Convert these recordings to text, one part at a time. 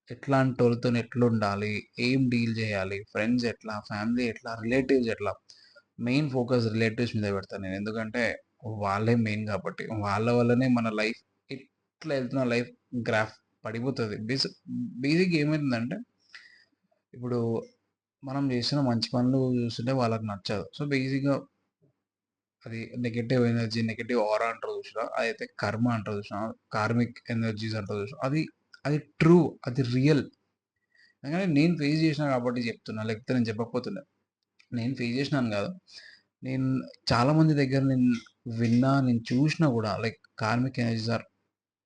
ఎట్లాంటోళ్ళతోని ఎట్లుండాలి? ఏం డీల్ జేయాలి? ఫ్రెండ్స్ ఎట్లా? ఫ్యామిలీ ఎట్లా? రిలేటివ్స్ ఎట్లా? మెయిన్ ఫోకస్ రిలేటివ్స్ మీద పెడతా నేను. ఎందుకంటే వాళ్ళే మెయిన్ గాబట్టి. వాళ్ళ వల్లనే మన లైఫ్ ఎట్లా ఎళ్తున్న లైఫ్ గ్రాఫ్ పడిపోతది. బేసిక్‌గా ఏమైతుందంటే ఇప్పుడు మనం చేసిన మంచి పనులు చూస్తుంటే వాళ్ళకి నచ్చదు. సో, బేసిక్‌గా అది నెగెటివ్ ఎనర్జీ, నెగెటివ్ ఆరా అంటారు చూసినావా? అదైతే కర్మ అంటారు చూసినావా? కార్మిక్ ఎనర్జీస్ అంటారు చూసినావా? అది అది ట్రూ. అది రియల్. ఎందుకంటే నేను ఫేస్ చేసినా కాబట్టి చెప్తున్నా. లేకపోతే నేను చెప్పకపోతుండే. నేను ఫేస్ చేసినాను కాదు. నేను చాలా మంది దగ్గర నేను విన్నా, నేను చూషినా గూడా like karmic energies are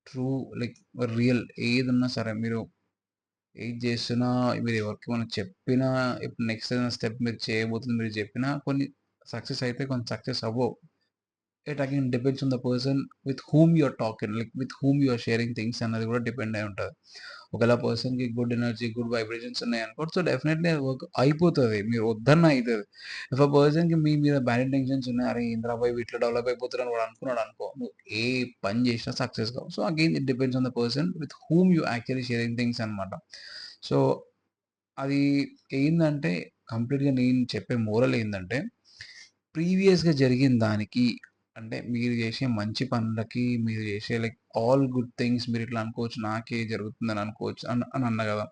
true like real. ఏదున్నా సరే మీరు ఏది చేస్తున్నా, మీరు ఎవరికేమైనా చెప్పినా, ఇప్పుడు నెక్స్ట్ ఏదైనా స్టెప్ మీరు చేయబోతుంది మీరు చెప్పినా కొన్ని సక్సెస్ అయితాయి. కొన్ని సక్సెస్ అవ్వవు. It again depends on the person with whom you are talking. Like with whom you are sharing things అన్నది కూడా డిపెండ్ అయి ఉంటది. ఒకవేళ ఆ పర్సన్‌కి గుడ్ ఎనర్జీ, గుడ్ వైబ్రేషన్స్ ఉన్నాయనుకో సో, డెఫినైట్‌లీ అది వర్క్ అయిపోతది. మీరు వద్దన్నా అయితది. ఇఫ్ ఆ పర్సన్‌కి మీ మీద బ్యాడ్ ఇంటెన్షన్స్ ఉన్నాయి. అరే! ఏందిరా బాయ్ ఇట్లా డెవలప్ అయిపోతారని వాడు అనుకున్నాడనుకో, నువ్వు ఏ పని చేసినా సక్సెస్ కావు. So, again it depends on the person with whom you actually sharing things అనమాట. సో, అది ఏందంటే కంప్లీట్‌గా నేను చెప్పే మోరల్ ఏందంటే ప్రీవియస్‌గా జరిగిన దానికి అంటే మీరు చేసే మంచి పనులకి, మీరు చేసే లైక్ ఆల్ గుడ్ థింగ్స్ మీరిట్లా అనుకోవచ్చు. నాకే జరుగుతుందని అనుకోవచ్చు అని అన్నా గదా!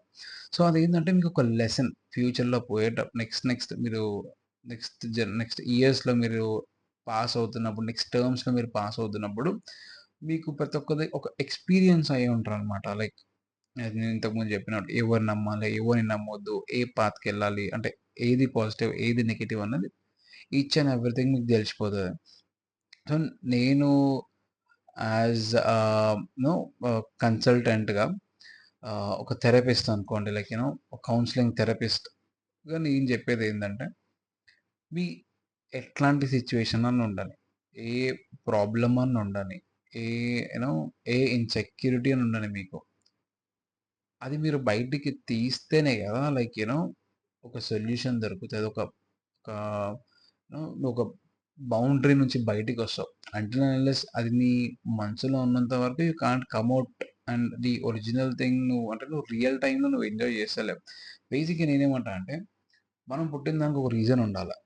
సో, అదేంటంటే మీకొక లెసన్ ఫ్యూచర్‌లో నెక్స్ట్ మీరు నెక్స్ట్ ఇయర్స్‌లో మీరు పాస్ అవుతున్నప్పుడు, నెక్స్ట్ టర్మ్స్‌లో మీరు పాస్ అవుతున్నప్పుడు, మీకు ప్రతి ఒక్కది ఒక ఎక్స్‌పీరియన్స్ అయ్యి ఉంటారనమాట. లైక్ అది నేను ఇంతకుముందు చెప్పినట్టు ఎవరిని నమ్మాలి, ఎవరిని నమ్మొద్దు, ఏ పాత్‌కెళ్ళాలి అంటే ఏది పాజిటివ్, ఏది నెగెటివ్ అన్నది ఈచ్ అండ్ ఎవ్రీథింగ్ మీకు తెలిసిపోతది. సో, నేను యాజ్ నో కన్సల్టెంట్‌గా ఒక థెరపిస్ట్ అనుకోండి. లైక్ కౌన్సెలింగ్ థెరపిస్ట్‌గా నేను చెప్పేదేంటంటే, మీ ఎట్లాంటి సిట్యుయేషన్ అన్నా ఉండని, ఏ ప్రాబ్లమ్ అన్నా ఉండని, ఏ నో ఏ ఇన్‌సెక్యూరిటీ అని ఉండని మీకు. అది మీరు బయటికి తీస్తేనే గదా! లైక్ ఒక సొల్యూషన్ దొరుకుతది. ఒక నువ్వొక బౌండరీ నుంచి బయటికొస్తావు. అంటిల్ అండ్ అన్లెస్ అది నీ మనసులో ఉన్నంత వరకు you can't come out and the original thing నువ్వు రియల్ టైమ్‌లో నువ్వు ఎంజాయ్ చేస్తలేవు. బేసిక్‌గా నేనేమంటా అంటే, మనం పుట్టిన దానికి ఒక రీజన్ ఉండాల.